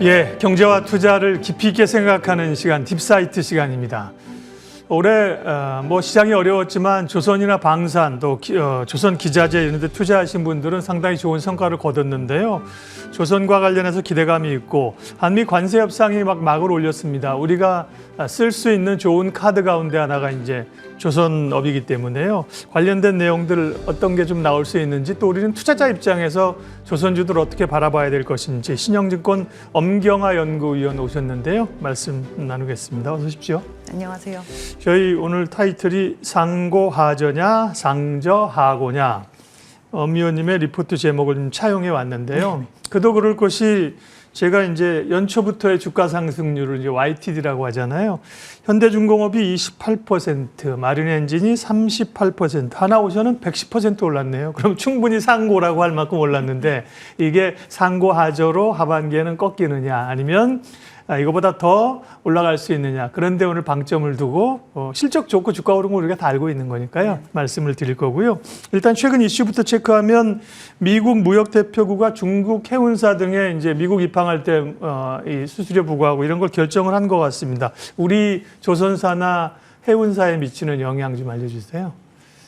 예, 경제와 투자를 깊이 있게 생각하는 시간, 딥사이트 시간입니다. 올해 시장이 어려웠지만 조선이나 방산, 또 조선 기자재 이런 데 투자하신 분들은 상당히 좋은 성과를 거뒀는데요. 조선과 관련해서 기대감이 있고 한미 관세 협상이 막을 올렸습니다. 우리가 쓸 수 있는 좋은 카드 가운데 하나가 이제 조선업이기 때문에요. 관련된 내용들 어떤 게 좀 나올 수 있는지, 또 우리는 투자자 입장에서 조선주들 어떻게 바라봐야 될 것인지 신영증권 엄경화 연구위원 오셨는데요. 말씀 나누겠습니다. 어서 오십시오. 안녕하세요. 저희 오늘 타이틀이 상고하저냐 상저하고냐, 엄 위원님의 리포트 제목을 좀 차용해 왔는데요. 그도 그럴 것이 제가 이제 연초부터의 주가 상승률을 이제 YTD라고 하잖아요. 현대중공업이 28%, 마린엔진이 38%, 하나오션은 110% 올랐네요. 그럼 충분히 상고라고 할 만큼 올랐는데 이게 상고하저로 하반기에는 꺾이느냐, 아니면 이거보다 더 올라갈 수 있느냐. 그런데 오늘 방점을 두고 실적 좋고 주가 오른 거 우리가 다 알고 있는 거니까요. 말씀을 드릴 거고요. 일단 최근 이슈부터 체크하면 미국 무역대표국과 중국 해운사 등에 이제 미국 입항할 때 이 수수료 부과하고 이런 걸 결정을 한 것 같습니다. 우리 조선사나 해운사에 미치는 영향 좀 알려주세요.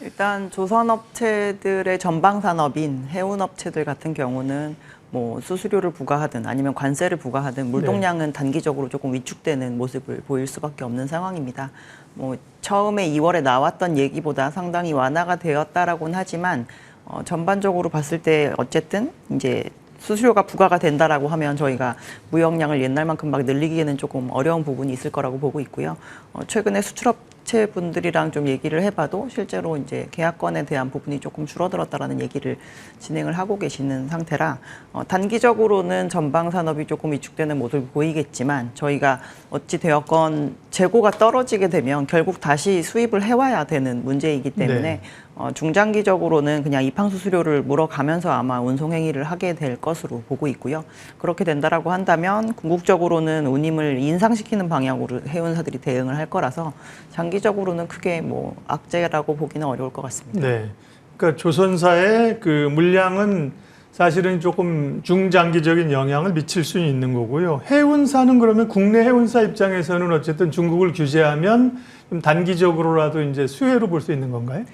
일단 조선업체들의 전방산업인 해운업체들 같은 경우는 뭐 수수료를 부과하든 아니면 관세를 부과하든 물동량은 단기적으로 조금 위축되는 모습을 보일 수밖에 없는 상황입니다. 뭐 처음에 2월에 나왔던 얘기보다 상당히 완화가 되었다라고는 하지만 전반적으로 봤을 때 어쨌든 이제 수수료가 부과가 된다라고 하면 저희가 무역량을 옛날만큼 막 늘리기에는 조금 어려운 부분이 있을 거라고 보고 있고요. 최근에 수출업체 분들이랑 좀 얘기를 해봐도 실제로 이제 계약건에 대한 부분이 조금 줄어들었다라는 얘기를 진행을 하고 계시는 상태라 단기적으로는 전방 산업이 조금 위축되는 모습을 보이겠지만 저희가 어찌 되었건 재고가 떨어지게 되면 결국 다시 수입을 해와야 되는 문제이기 때문에 중장기적으로는 그냥 입항 수수료를 물어가면서 아마 운송 행위를 하게 될 것으로 보고 있고요. 그렇게 된다라고 한다면 궁극적으로는 운임을 인상시키는 방향으로 해운사들이 대응을 할 거라서 장기적으로는 크게 뭐 악재라고 보기는 어려울 것 같습니다. 네, 그러니까 조선사의 그 물량은 사실은 조금 중장기적인 영향을 미칠 수 있는 거고요. 해운사는 그러면 국내 해운사 입장에서는 어쨌든 중국을 규제하면 좀 단기적으로라도 이제 수혜로 볼 수 있는 건가요?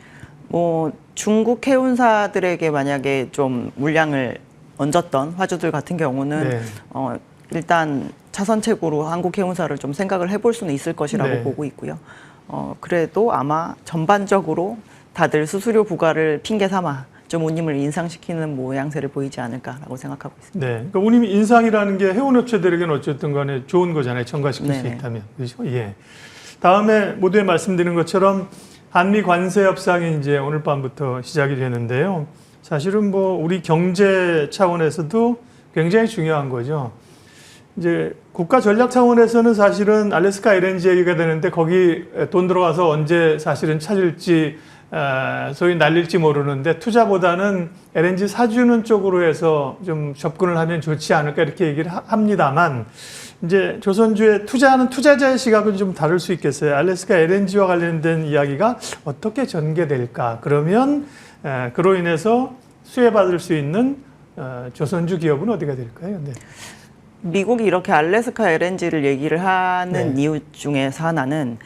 뭐 중국 해운사들에게 만약에 좀 물량을 얹었던 화주들 같은 경우는 일단 차선책으로 한국 해운사를 좀 생각을 해볼 수는 있을 것이라고 보고 있고요. 그래도 아마 전반적으로 다들 수수료 부과를 핑계 삼아 좀 운임을 인상시키는 모양새를 보이지 않을까라고 생각하고 있습니다. 네, 그러니까 운임 인상이라는 게 해운업체들에게는 어쨌든 간에 좋은 거잖아요. 첨가시킬 수 있다면. 그렇죠? 예. 다음에 모두에 말씀드린 것처럼 한미 관세 협상이 이제 오늘 밤부터 시작이 되는데요. 사실은 뭐 우리 경제 차원에서도 굉장히 중요한 거죠. 이제 국가 전략 차원에서는 사실은 알래스카 LNG 얘기가 되는데 거기 돈 들어가서 언제 사실은 찾을지 소위 날릴지 모르는데 투자보다는 LNG 사주는 쪽으로 해서 좀 접근을 하면 좋지 않을까 이렇게 얘기를 합니다만 이제 조선주에 투자하는 투자자의 시각은 좀 다를 수 있겠어요. 알래스카 LNG와 관련된 이야기가 어떻게 전개될까? 그러면 그로 인해서 수혜받을 수 있는 조선주 기업은 어디가 될까요? 네. 미국이 이렇게 알래스카 LNG를 얘기를 하는 이유 중에서 하나는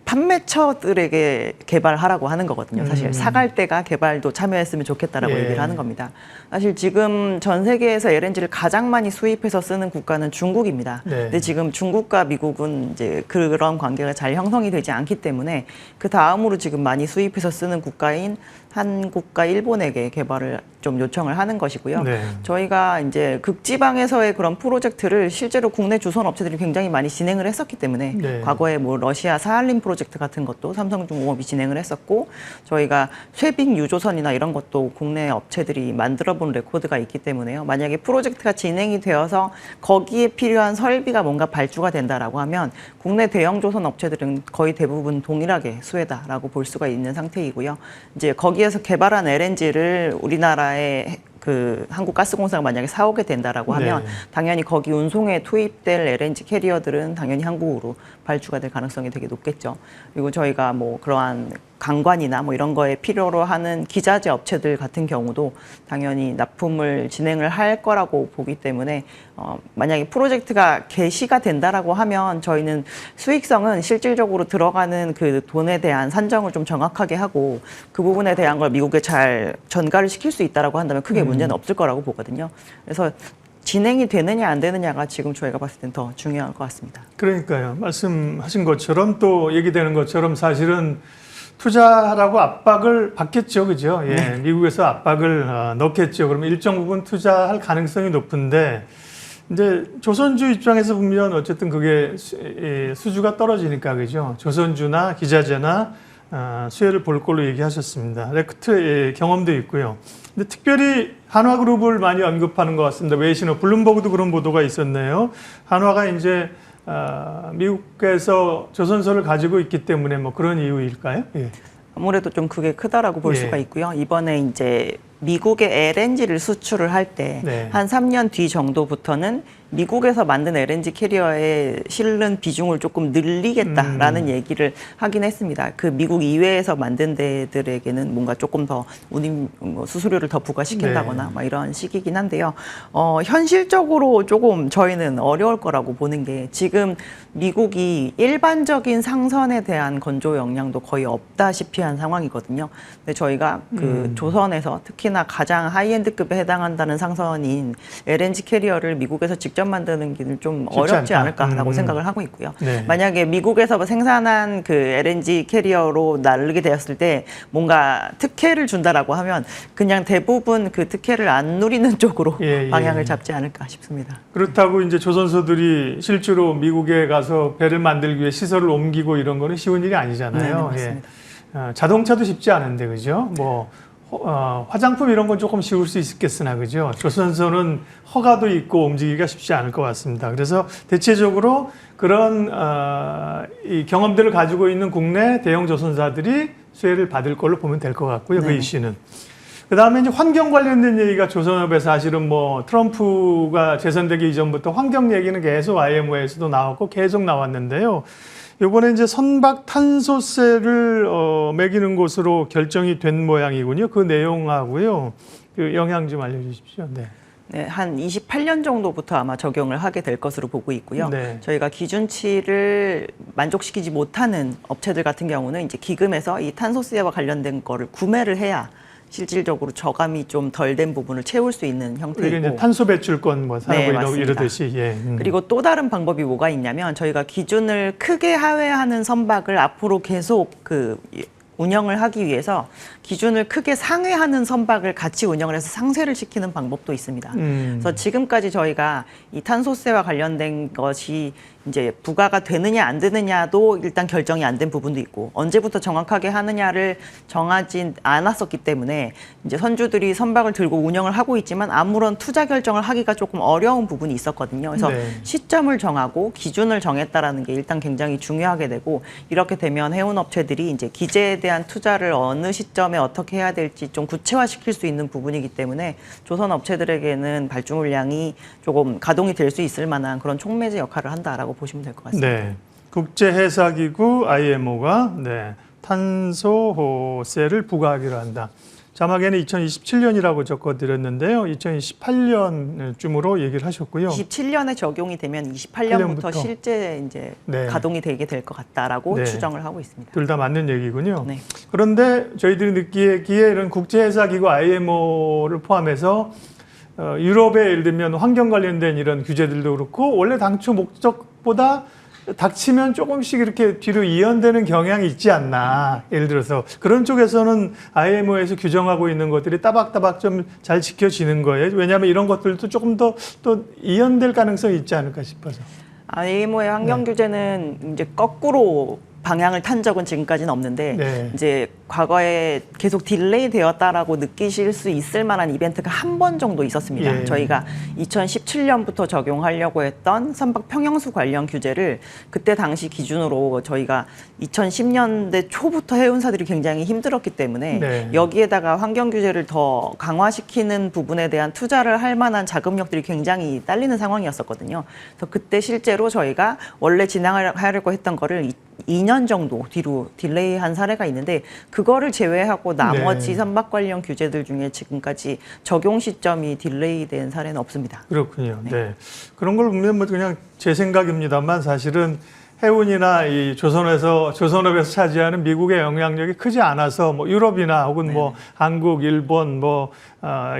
판매처들에게 개발하라고 하는 거거든요. 사실 사갈대가 개발도 참여했으면 좋겠다라고 얘기를 하는 겁니다. 사실 지금 전 세계에서 LNG를 가장 많이 수입해서 쓰는 국가는 중국입니다. 근데 지금 중국과 미국은 이제 그런 관계가 잘 형성이 되지 않기 때문에 그 다음으로 지금 많이 수입해서 쓰는 국가인 한국과 일본에게 개발을 좀 요청을 하는 것이고요. 저희가 이제 극지방에서의 그런 프로젝트를 실제로 국내 주선 업체들이 굉장히 많이 진행을 했었기 때문에 과거에 뭐 러시아 사할린 프로젝트 같은 것도 삼성중공업이 진행을 했었고 저희가 쇠빙 유조선이나 이런 것도 국내 업체들이 만들어 본 레코드가 있기 때문에요. 만약에 프로젝트가 진행이 되어서 거기에 필요한 설비가 뭔가 발주가 된다라고 하면 국내 대형 조선 업체들은 거의 대부분 동일하게 수혜다라고 볼 수가 있는 상태이고요. 이제 거기에서 개발한 LNG를 우리나라의 그 한국가스공사가 만약에 사오게 된다라고 하면 당연히 거기 운송에 투입될 LNG 캐리어들은 당연히 한국으로 발주가 될 가능성이 되게 높겠죠. 그리고 저희가 뭐 그러한 강관이나 뭐 이런 거에 필요로 하는 기자재 업체들 같은 경우도 당연히 납품을 진행을 할 거라고 보기 때문에 만약에 프로젝트가 개시가 된다라고 하면 저희는 수익성은 실질적으로 들어가는 그 돈에 대한 산정을 좀 정확하게 하고 그 부분에 대한 걸 미국에 잘 전가를 시킬 수 있다라고 한다면 크게 문제는 없을 거라고 보거든요. 그래서 진행이 되느냐 안 되느냐가 지금 저희가 봤을 땐 더 중요할 것 같습니다. 그러니까요. 말씀하신 것처럼 또 얘기되는 것처럼 사실은 투자하라고 압박을 받겠죠. 그죠? 예. 네. 미국에서 압박을 넣겠죠. 그러면 일정 부분 투자할 가능성이 높은데 이제 조선주 입장에서 보면 어쨌든 그게 수주가 떨어지니까 그죠? 조선주나 기자재나 수혜를 볼 걸로 얘기하셨습니다. 레크트의 경험도 있고요. 근데 특별히 한화그룹을 많이 언급하는 것 같습니다. 외신어 블룸버그도 그런 보도가 있었네요. 한화가 이제 미국에서 조선소를 가지고 있기 때문에 뭐 그런 이유일까요? 예. 아무래도 좀 그게 크다라고 볼 예. 수가 있고요. 이번에 이제 미국에 LNG를 수출을 할 때 네. 한 3년 뒤 정도부터는 미국에서 만든 LNG 캐리어에 실는 비중을 조금 늘리겠다라는 얘기를 하긴 했습니다. 그 미국 이외에서 만든 데들에게는 뭔가 조금 더 운임 수수료를 더 부과시킨다거나 네. 막 이런 식이긴 한데요. 현실적으로 조금 저희는 어려울 거라고 보는 게 지금 미국이 일반적인 상선에 대한 건조 역량도 거의 없다시피 한 상황이거든요. 근데 저희가 그 조선에서 특히나 가장 하이엔드급에 해당한다는 상선인 LNG 캐리어를 미국에서 직접 만드는 게 좀 어렵지 않다. 않을까라고 생각을 하고 있고요. 네. 만약에 미국에서 생산한 그 LNG 캐리어로 나르게 되었을 때 뭔가 특혜를 준다라고 하면 그냥 대부분 그 특혜를 안 누리는 쪽으로 예, 예. 방향을 잡지 않을까 싶습니다. 그렇다고 이제 조선소들이 실제로 미국에 가서 배를 만들기 위해 시설을 옮기고 이런 거는 쉬운 일이 아니잖아요. 네, 맞습니다. 자동차도 쉽지 않은데 그죠? 뭐 화장품 이런 건 조금 쉬울 수 있겠으나 그죠? 조선소는 허가도 있고 움직이기가 쉽지 않을 것 같습니다. 그래서 대체적으로 그런 이 경험들을 가지고 있는 국내 대형 조선사들이 수혜를 받을 걸로 보면 될 것 같고요. 그 네. 이슈는. 그 다음에 이제 환경 관련된 얘기가 조선업에 사실은 뭐 트럼프가 재선되기 이전부터 환경 얘기는 계속 IMO에서도 나왔고 계속 나왔는데요. 이번에 이제 선박 탄소세를 매기는 것으로 결정이 된 모양이군요. 그 내용하고요. 그 영향 좀 알려주십시오. 네. 네, 한 28년 정도부터 아마 적용을 하게 될 것으로 보고 있고요. 네. 저희가 기준치를 만족시키지 못하는 업체들 같은 경우는 이제 기금에서 이 탄소세와 관련된 거를 구매를 해야 실질적으로 저감이 좀 덜 된 부분을 채울 수 있는 이게 형태이고. 이제 탄소 배출권 뭐 사고 네, 맞습니다. 이러듯이. 예. 그리고 또 다른 방법이 뭐가 있냐면 저희가 기준을 크게 하회하는 선박을 앞으로 계속 그 운영을 하기 위해서 기준을 크게 상회하는 선박을 같이 운영을 해서 상쇄를 시키는 방법도 있습니다. 그래서 지금까지 저희가 이 탄소세와 관련된 것이 이제 부과가 되느냐 안 되느냐도 일단 결정이 안 된 부분도 있고 언제부터 정확하게 하느냐를 정하지 않았었기 때문에 이제 선주들이 선박을 들고 운영을 하고 있지만 아무런 투자 결정을 하기가 조금 어려운 부분이 있었거든요. 그래서 네. 시점을 정하고 기준을 정했다라는 게 일단 굉장히 중요하게 되고 이렇게 되면 해운업체들이 이제 기재에 대한 투자를 어느 시점에 어떻게 해야 될지 좀 구체화시킬 수 있는 부분이기 때문에 조선업체들에게는 발주 물량이 조금 가동이 될 수 있을 만한 그런 촉매제 역할을 한다라고 보시면 될 것 같습니다. 네. 국제해사기구 IMO가 네. 탄소세를 부과하기로 한다. 자막에는 2027년이라고 적어드렸는데요. 2028년쯤으로 얘기를 하셨고요. 27년에 적용이 되면 28년부터 8년부터. 실제 이제 네. 가동이 되게 될 것 같다라고 네. 추정을 하고 있습니다. 둘 다 맞는 얘기군요. 네. 그런데 저희들이 느끼기에 이런 국제해사기구 IMO를 포함해서 유럽의 예를 들면 환경 관련된 이런 규제들도 그렇고 원래 당초 목적보다 닥치면 조금씩 이렇게 뒤로 이연되는 경향이 있지 않나. 예를 들어서 그런 쪽에서는 IMO에서 규정하고 있는 것들이 따박따박 좀 잘 지켜지는 거예요. 왜냐하면 이런 것들도 조금 더 또 이연될 가능성이 있지 않을까 싶어서. IMO의 환경 규제는 이제 거꾸로 방향을 탄 적은 지금까지는 없는데 네. 이제 과거에 계속 딜레이 되었다라고 느끼실 수 있을 만한 이벤트가 한 번 정도 있었습니다. 예. 저희가 2017년부터 적용하려고 했던 선박 평형수 관련 규제를 그때 당시 기준으로 저희가 2010년대 초부터 해운사들이 굉장히 힘들었기 때문에 네. 여기에다가 환경 규제를 더 강화시키는 부분에 대한 투자를 할 만한 자금력들이 굉장히 딸리는 상황이었었거든요. 그래서 그때 실제로 저희가 원래 진행하려고 했던 거를 2년 2년 정도 뒤로 딜레이한 사례가 있는데 그거를 제외하고 나머지 네. 선박 관련 규제들 중에 지금까지 적용 시점이 딜레이된 사례는 없습니다. 그렇군요. 네. 그런 걸 보면 뭐 그냥 제 생각입니다만 사실은 해운이나 이 조선업에서 차지하는 미국의 영향력이 크지 않아서 뭐 유럽이나 혹은 뭐 한국, 일본,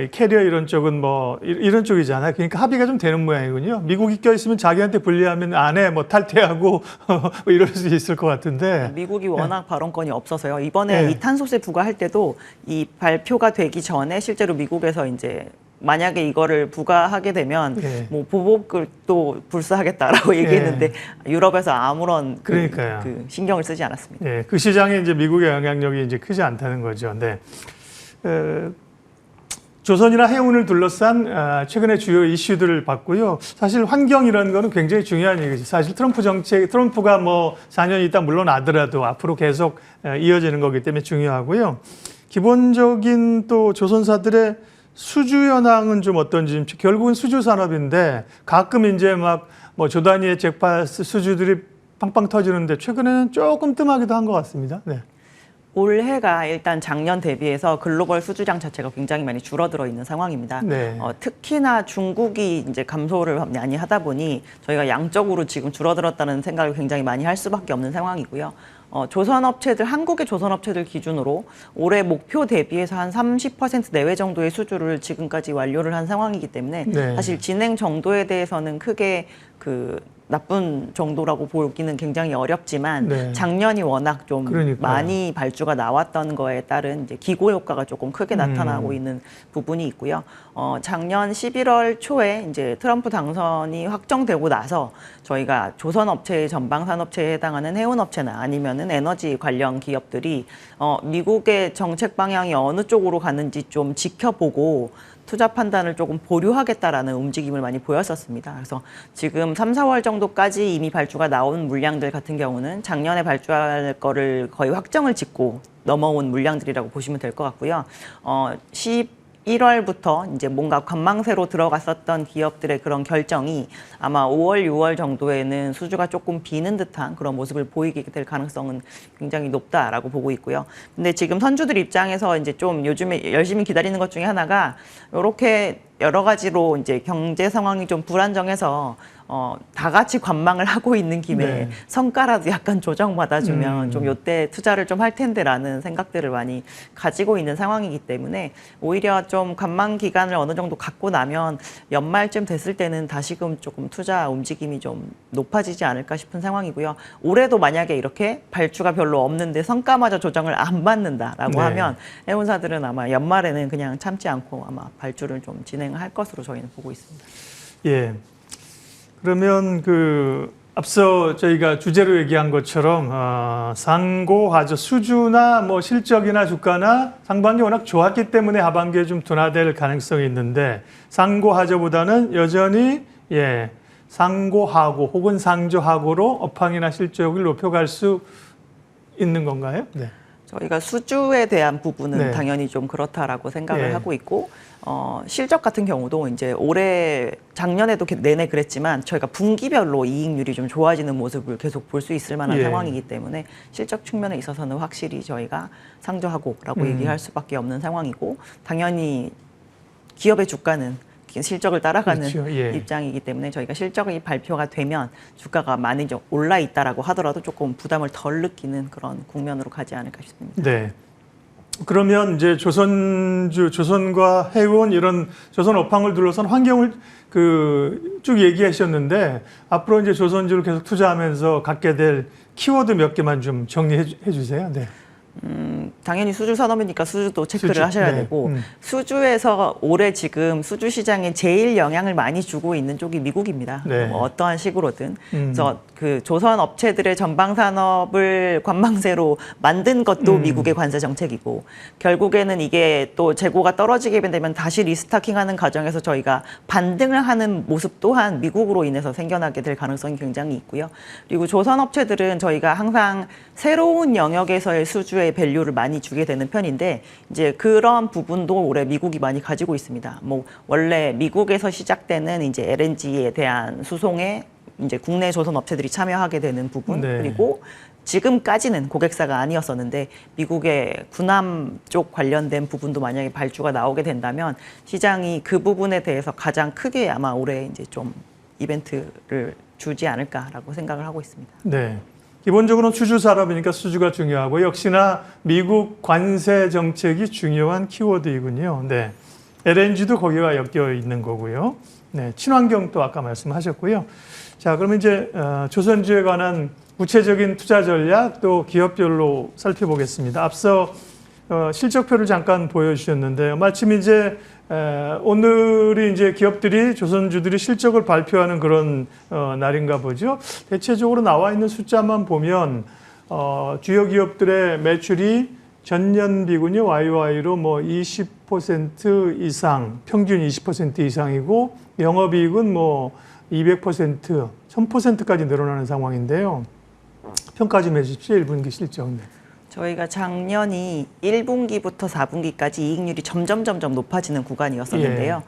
이 캐리어 이런 쪽은 뭐 이런 쪽이잖아요. 그러니까 합의가 좀 되는 모양이군요. 미국이 껴있으면 자기한테 불리하면 안에 뭐 탈퇴하고 뭐 이럴 수 있을 것 같은데. 미국이 워낙 발언권이 없어서요. 이번에 네. 이 탄소세 부과할 때도 이 발표가 되기 전에 실제로 미국에서 이제 만약에 이거를 부과하게 되면 네. 뭐 보복을 또 불사하겠다라고 얘기했는데 유럽에서 아무런 그러니까요. 그 신경을 쓰지 않았습니다. 예, 그 시장에 이제 미국의 영향력이 이제 크지 않다는 거죠. 네. 조선이나 해운을 둘러싼 최근의 주요 이슈들을 봤고요. 사실 환경이라는 거는 굉장히 중요한 얘기죠. 사실 트럼프가 뭐 4년 있다 물러나더라도 앞으로 계속 이어지는 거기 때문에 중요하고요. 기본적인 또 조선사들의 수주 현황은 좀 어떤지, 결국은 수주 산업인데 가끔 이제 막 뭐 조단위의 잭파스 수주들이 팡팡 터지는데 최근에는 조금 뜸하기도 한 것 같습니다. 네. 올해가 일단 작년 대비해서 글로벌 수주량 자체가 굉장히 많이 줄어들어 있는 상황입니다. 네. 특히나 중국이 이제 감소를 많이 하다 보니 저희가 양적으로 지금 줄어들었다는 생각을 굉장히 많이 할 수밖에 없는 상황이고요. 한국의 조선업체들 기준으로 올해 목표 대비해서 한 30% 내외 정도의 수주를 지금까지 완료를 한 상황이기 때문에 네. 사실 진행 정도에 대해서는 크게 나쁜 정도라고 보기는 굉장히 어렵지만 네. 작년이 워낙 좀 그러니까요. 많이 발주가 나왔던 거에 따른 이제 기고 효과가 조금 크게 나타나고 있는 부분이 있고요. 작년 11월 초에 이제 트럼프 당선이 확정되고 나서 저희가 조선업체의 전방 산업체에 해당하는 해운업체나 아니면은 에너지 관련 기업들이 미국의 정책 방향이 어느 쪽으로 가는지 좀 지켜보고 투자 판단을 조금 보류하겠다라는 움직임을 많이 보였었습니다. 그래서 지금 3, 4월 정도까지 이미 발주가 나온 물량들 같은 경우는 작년에 발주할 거를 거의 확정을 짓고 넘어온 물량들이라고 보시면 될 것 같고요. 11월부터 이제 뭔가 관망세로 들어갔었던 기업들의 그런 결정이 아마 5월, 6월 정도에는 수주가 조금 비는 듯한 그런 모습을 보이게 될 가능성은 굉장히 높다라고 보고 있고요. 근데 지금 선주들 입장에서 이제 좀 요즘에 열심히 기다리는 것 중에 하나가 이렇게 여러 가지로 이제 경제 상황이 좀 불안정해서 다 같이 관망을 하고 있는 김에 네. 성과라도 약간 조정받아주면 좀 요때 투자를 좀 할 텐데라는 생각들을 많이 가지고 있는 상황이기 때문에 오히려 좀 관망 기간을 어느 정도 갖고 나면 연말쯤 됐을 때는 다시금 조금 투자 움직임이 좀 높아지지 않을까 싶은 상황이고요. 올해도 만약에 이렇게 발주가 별로 없는데 성과마저 조정을 안 받는다라고 네. 하면 해운사들은 아마 연말에는 그냥 참지 않고 아마 발주를 좀 진행할 것으로 저희는 보고 있습니다. 예. 그러면 앞서 저희가 주제로 얘기한 것처럼 상고하저 수주나 뭐 실적이나 주가나 상반기 워낙 좋았기 때문에 하반기에 좀 둔화될 가능성이 있는데 상고하저보다는 여전히 상고하고 혹은 상저하고로 업황이나 실적을 높여갈 수 있는 건가요? 네. 저희가 수주에 대한 부분은 네. 당연히 좀 그렇다라고 생각을 예. 하고 있고 실적 같은 경우도 이제 올해 작년에도 내내 그랬지만 저희가 분기별로 이익률이 좀 좋아지는 모습을 계속 볼 수 있을 만한 예. 상황이기 때문에 실적 측면에 있어서는 확실히 저희가 상저하고라고 얘기할 수밖에 없는 상황이고 당연히 기업의 주가는 실적을 따라가는 그렇죠. 예. 입장이기 때문에 저희가 실적이 발표가 되면 주가가 많이 좀 올라 있다라고 하더라도 조금 부담을 덜 느끼는 그런 국면으로 가지 않을까 싶습니다. 네. 그러면 이제 조선과 해운 이런 조선 업황을 둘러싼 환경을 쭉 얘기하셨는데 앞으로 이제 조선주를 계속 투자하면서 갖게 될 키워드 몇 개만 좀 정리해 주세요. 네. 당연히 수주 산업이니까 수주도 체크를 수주, 하셔야 네. 되고 수주에서 올해 지금 수주 시장에 제일 영향을 많이 주고 있는 쪽이 미국입니다. 네. 뭐 어떠한 식으로든 그래서 조선 업체들의 전방 산업을 관망세로 만든 것도 미국의 관세 정책이고 결국에는 이게 또 재고가 떨어지게 되면 다시 리스타킹하는 과정에서 저희가 반등을 하는 모습 또한 미국으로 인해서 생겨나게 될 가능성이 굉장히 있고요. 그리고 조선 업체들은 저희가 항상 새로운 영역에서의 수주에 밸류를 많이 주게 되는 편인데 이제 그런 부분도 올해 미국이 많이 가지고 있습니다. 뭐 원래 미국에서 시작되는 이제 LNG에 대한 수송에 이제 국내 조선 업체들이 참여하게 되는 부분 네. 그리고 지금까지는 고객사가 아니었었는데 미국의 군함 쪽 관련된 부분도 만약에 발주가 나오게 된다면 시장이 그 부분에 대해서 가장 크게 아마 올해 이제 좀 이벤트를 주지 않을까라고 생각을 하고 있습니다. 네. 기본적으로 수주 산업이니까 수주가 중요하고 역시나 미국 관세 정책이 중요한 키워드이군요. 네. LNG도 거기와 엮여 있는 거고요. 네. 친환경도 아까 말씀하셨고요. 자, 그러면 이제 조선주에 관한 구체적인 투자 전략 또 기업별로 살펴보겠습니다. 앞서 실적표를 잠깐 보여주셨는데요. 마침 이제 오늘이 이제 기업들이 조선주들이 실적을 발표하는 그런 날인가 보죠. 대체적으로 나와 있는 숫자만 보면 주요 기업들의 매출이 전년비군요. YY로 뭐 20% 이상, 평균 20% 이상이고 영업이익은 뭐 200%, 1000%까지 늘어나는 상황인데요. 평가 좀 해주십시오. 1분기 실적. 네. 저희가 작년이 1분기부터 4분기까지 이익률이 점점 높아지는 구간이었었는데요.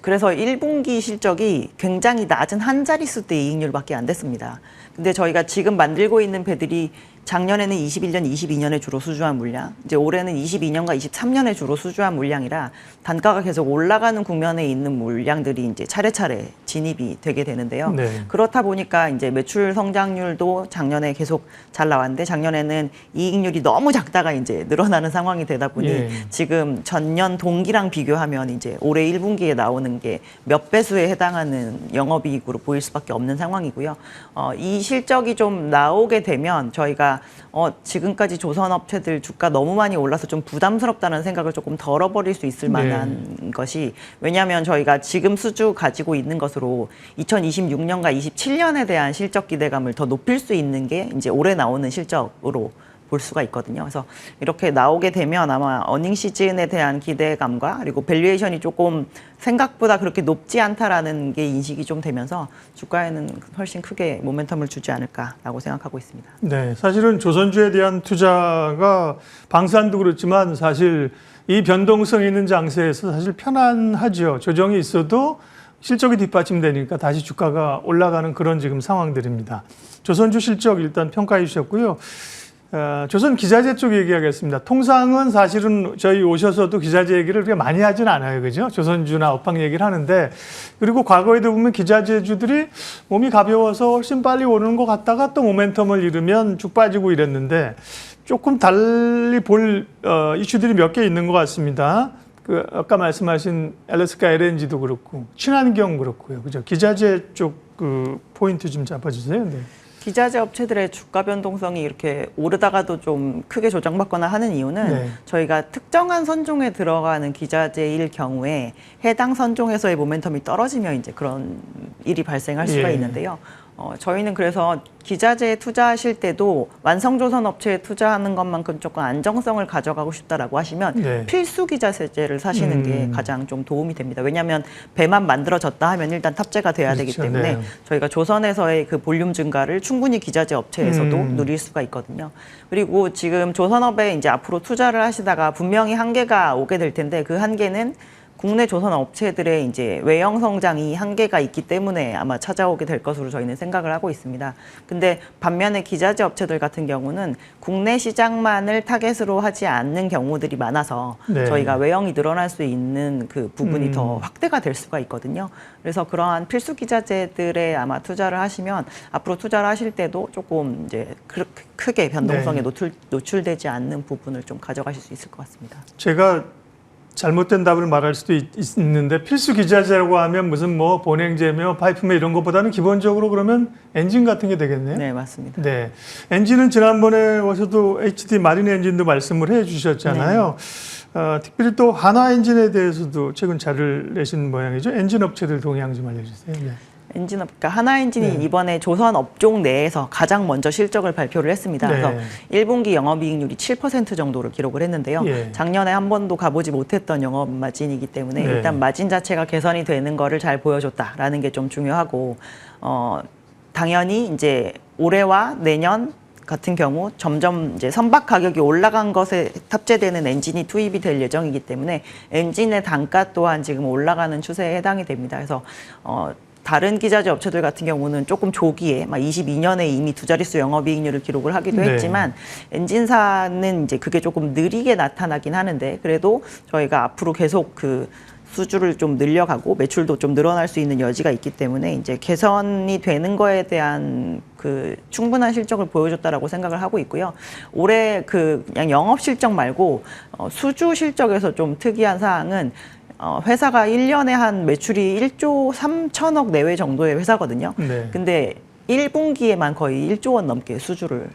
그래서 1분기 실적이 굉장히 낮은 한 자릿수대 이익률밖에 안 됐습니다. 근데 저희가 지금 만들고 있는 배들이 작년에는 21년, 22년에 주로 수주한 물량, 이제 올해는 22년과 23년에 주로 수주한 물량이라 단가가 계속 올라가는 국면에 있는 물량들이 이제 차례차례 진입이 되게 되는데요. 네. 그렇다 보니까 이제 매출 성장률도 작년에 계속 잘 나왔는데 작년에는 이익률이 너무 작다가 이제 늘어나는 상황이 되다 보니 예. 지금 전년 동기랑 비교하면 이제 올해 1분기에 나오는 게 몇 배수에 해당하는 영업이익으로 보일 수밖에 없는 상황이고요. 이 실적이 좀 나오게 되면 저희가 지금까지 조선업체들 주가 너무 많이 올라서 좀 부담스럽다는 생각을 조금 덜어버릴 수 있을 만한 것이, 왜냐하면 저희가 지금 수주 가지고 있는 것으로 2026년과 27년에 대한 실적 기대감을 더 높일 수 있는 게 이제 올해 나오는 실적으로 볼 수가 있거든요. 그래서 이렇게 나오게 되면 아마 어닝 시즌에 대한 기대감과 그리고 밸류에이션이 조금 생각보다 그렇게 높지 않다라는 게 인식이 좀 되면서 주가에는 훨씬 크게 모멘텀을 주지 않을까라고 생각하고 있습니다. 네, 사실은 조선주에 대한 투자가 방산도 그렇지만 사실 이 변동성 있는 장세에서 사실 편안하죠. 조정이 있어도 실적이 뒷받침되니까 다시 주가가 올라가는 그런 지금 상황들입니다. 조선주 실적 일단 평가해 주셨고요. 조선 기자재 쪽 얘기하겠습니다. 통상은 사실은 저희 오셔서도 기자재 얘기를 그렇게 많이 하진 않아요. 그죠? 조선주나 업황 얘기를 하는데, 그리고 과거에도 보면 기자재주들이 몸이 가벼워서 훨씬 빨리 오르는 것 같다가 또 모멘텀을 잃으면 쭉 빠지고 이랬는데 조금 달리 볼 이슈들이 몇 개 있는 것 같습니다. 그 아까 말씀하신 알래스카 LNG도 그렇고 친환경 그렇고요. 그죠? 기자재 쪽 그 포인트 좀 잡아주세요. 네. 기자재 업체들의 주가 변동성이 이렇게 오르다가도 좀 크게 조정받거나 하는 이유는 네. 저희가 특정한 선종에 들어가는 기자재일 경우에 해당 선종에서의 모멘텀이 떨어지면 이제 그런 일이 발생할 수가 있는데요. 저희는 그래서 기자재에 투자하실 때도 완성조선 업체에 투자하는 것만큼 조금 안정성을 가져가고 싶다라고 하시면 필수 기자재를 사시는 게 가장 좀 도움이 됩니다. 왜냐하면 배만 만들어졌다 하면 일단 탑재가 돼야 되기 때문에 저희가 조선에서의 그 볼륨 증가를 충분히 기자재 업체에서도 누릴 수가 있거든요. 그리고 지금 조선업에 이제 앞으로 투자를 하시다가 분명히 한계가 오게 될 텐데 그 한계는 국내 조선 업체들의 이제 외형 성장이 한계가 있기 때문에 아마 찾아오게 될 것으로 저희는 생각을 하고 있습니다. 근데 반면에 기자재 업체들 같은 경우는 국내 시장만을 타겟으로 하지 않는 경우들이 많아서 저희가 외형이 늘어날 수 있는 그 부분이 더 확대가 될 수가 있거든요. 그래서 그러한 필수 기자재들에 아마 투자를 하시면 앞으로 투자를 하실 때도 조금 이제 그렇게 크게 변동성에 노출되지 않는 부분을 좀 가져가실 수 있을 것 같습니다. 제가 잘못된 답을 말할 수도 있는데 필수 기자재라고 하면 무슨 뭐 본행제며 파이프며 이런 것보다는 기본적으로 그러면 엔진 같은 게 되겠네요. 네, 맞습니다. 네, 엔진은 지난번에 오셔도 HD 마린 엔진도 말씀을 해주셨잖아요. 특별히 또 하나 엔진에 대해서도 최근 자료를 내신 모양이죠. 엔진 업체들 동향 좀 알려주세요. 네. 그러니까 하나엔진이 이번에 조선 업종 내에서 가장 먼저 실적을 발표를 했습니다. 그래서 1분기 영업이익률이 7% 정도를 기록을 했는데요. 작년에 한 번도 가보지 못했던 영업 마진이기 때문에 일단 마진 자체가 개선이 되는 거를 잘 보여줬다라는 게 좀 중요하고, 당연히 이제 올해와 내년 같은 경우 점점 이제 선박 가격이 올라간 것에 탑재되는 엔진이 투입이 될 예정이기 때문에 엔진의 단가 또한 지금 올라가는 추세에 해당이 됩니다. 그래서 다른 기자재 업체들 같은 경우는 조금 조기에 막 22년에 이미 두 자릿수 영업이익률을 기록을 하기도 네. 했지만 엔진사는 이제 그게 조금 느리게 나타나긴 하는데 그래도 저희가 앞으로 계속 그 수주를 좀 늘려가고 매출도 좀 늘어날 수 있는 여지가 있기 때문에 이제 개선이 되는 거에 대한 그 충분한 실적을 보여줬다라고 생각을 하고 있고요. 올해 그 그냥 영업 실적 말고 수주 실적에서 좀 특이한 사항은 회사가 1년에 한 매출이 1조 3천억 내외 정도의 회사거든요. 네. 근데 1분기에만 거의 1조 원 넘게 수주를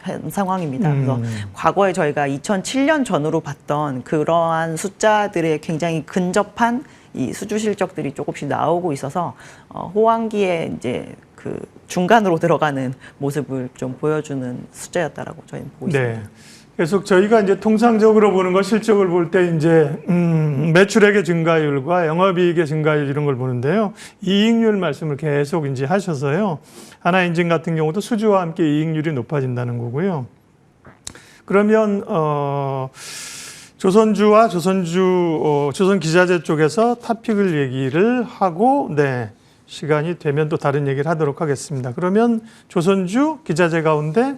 한 상황입니다. 그래서 과거에 저희가 2007년 전으로 봤던 그러한 숫자들에 굉장히 근접한 이 수주 실적들이 조금씩 나오고 있어서 호황기에 이제 그 중간으로 들어가는 모습을 좀 보여주는 숫자였다라고 저희는 보고 있습니다. 네. 계속 저희가 이제 통상적으로 보는 거 실적을 볼 때 이제 매출액의 증가율과 영업이익의 증가율 이런 걸 보는데요. 이익률 말씀을 계속 이제 하셔서요. 하나엔진 같은 경우도 수주와 함께 이익률이 높아진다는 거고요. 그러면 조선주와 조선기자재 쪽에서 탑픽을 얘기를 하고 시간이 되면 또 다른 얘기를 하도록 하겠습니다. 그러면 조선주 기자재 가운데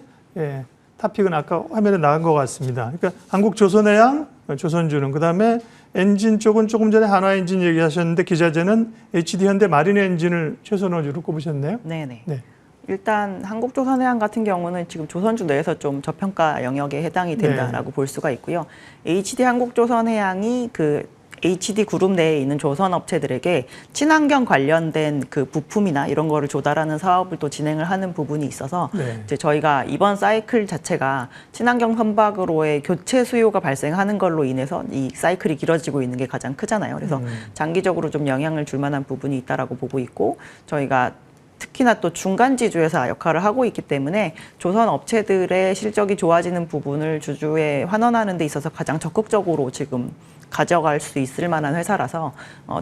탑픽은 아까 화면에 나간 것 같습니다. 그러니까 한국조선해양, 조선주는 그다음에 엔진 쪽은 조금 전에 한화엔진 얘기하셨는데 기자재는 HD현대 마린엔진을 최선호주로 꼽으셨네요. 네네. 네. 일단 한국조선해양 같은 경우는 지금 조선주 내에서 좀 저평가 영역에 해당이 된다라고 볼 수가 있고요. HD 한국조선해양이 그 HD 그룹 내에 있는 조선 업체들에게 친환경 관련된 그 부품이나 이런 거를 조달하는 사업을 또 진행을 하는 부분이 있어서 이제 저희가 이번 사이클 자체가 친환경 선박으로의 교체 수요가 발생하는 걸로 인해서 이 사이클이 길어지고 있는 게 가장 크잖아요. 그래서 장기적으로 좀 영향을 줄 만한 부분이 있다라고 보고 있고 저희가 특히나 또 중간지주회사 역할을 하고 있기 때문에 조선 업체들의 실적이 좋아지는 부분을 주주에 환원하는 데 있어서 가장 적극적으로 지금 가져갈 수 있을 만한 회사라서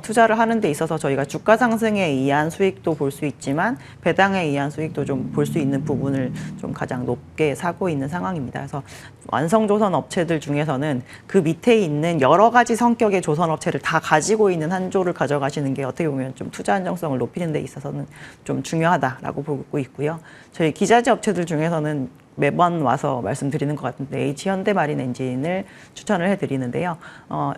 투자를 하는 데 있어서 저희가 주가 상승에 의한 수익도 볼 수 있지만 배당에 의한 수익도 좀 볼 수 있는 부분을 좀 가장 높게 사고 있는 상황입니다. 그래서 완성조선 업체들 중에서는 그 밑에 있는 여러 가지 성격의 조선 업체를 다 가지고 있는 한 조를 가져가시는 게 어떻게 보면 좀 투자 안정성을 높이는 데 있어서는 좀 중요하다라고 보고 있고요. 저희 기자재 업체들 중에서는 매번 와서 말씀드리는 것 같은데 H현대마린엔진을 추천을 해드리는데요.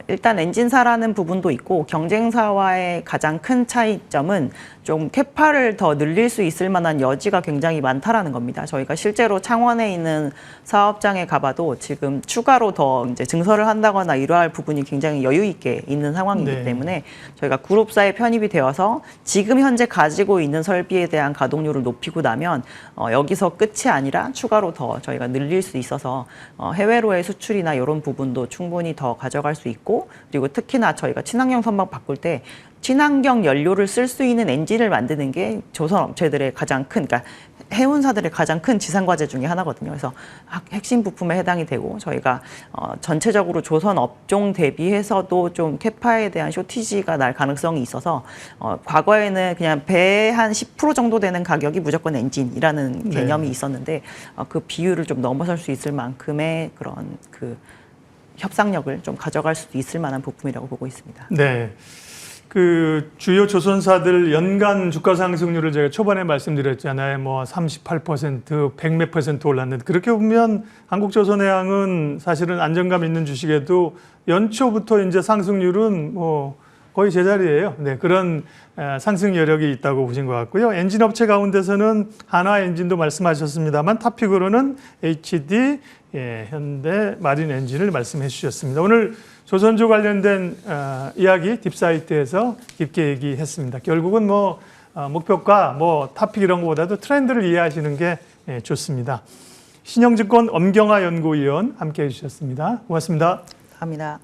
일단 엔진사라는 부분도 있고 경쟁사와의 가장 큰 차이점은 좀 캐파를 더 늘릴 수 있을 만한 여지가 굉장히 많다라는 겁니다. 저희가 실제로 창원에 있는 사업장에 가봐도 지금 추가로 더 이제 증설을 한다거나 이러할 부분이 굉장히 여유 있게 있는 상황이기 때문에 저희가 그룹사에 편입이 되어서 지금 현재 가지고 있는 설비에 대한 가동률을 높이고 나면 여기서 끝이 아니라 추가로 더 저희가 늘릴 수 있어서 해외로의 수출이나 이런 부분도 충분히 더 가져갈 수 있고 그리고 특히나 저희가 친환경 선박 바꿀 때 친환경 연료를 쓸 수 있는 엔진을 만드는 게 조선 업체들의 가장 큰, 그러니까 해운사들의 가장 큰 지상과제 중에 하나거든요. 그래서 핵심 부품에 해당이 되고 저희가 전체적으로 조선 업종 대비해서도 좀 캐파에 대한 쇼티지가 날 가능성이 있어서 과거에는 그냥 배의 한 10% 정도 되는 가격이 무조건 엔진이라는 개념이 있었는데 그 비율을 좀 넘어설 수 있을 만큼의 그런 그 협상력을 좀 가져갈 수도 있을 만한 부품이라고 보고 있습니다. 네. 그 주요 조선사들 연간 주가 상승률을 제가 초반에 말씀드렸잖아요. 뭐 38%, 100몇 % 올랐는데 그렇게 보면 한국조선해양은 사실은 안정감 있는 주식에도 연초부터 이제 상승률은 뭐 거의 제자리예요. 네, 그런 상승 여력이 있다고 보신 것 같고요. 엔진 업체 가운데서는 한화엔진도 말씀하셨습니다만 탑픽으로는 HD, 현대 마린 엔진을 말씀해 주셨습니다. 오늘 조선주 관련된 이야기 딥사이트에서 깊게 얘기했습니다. 결국은 뭐 목표가 뭐 탑픽 이런 것보다도 트렌드를 이해하시는 게 좋습니다. 신영증권 엄경화 연구위원 함께해 주셨습니다. 고맙습니다. 감사합니다.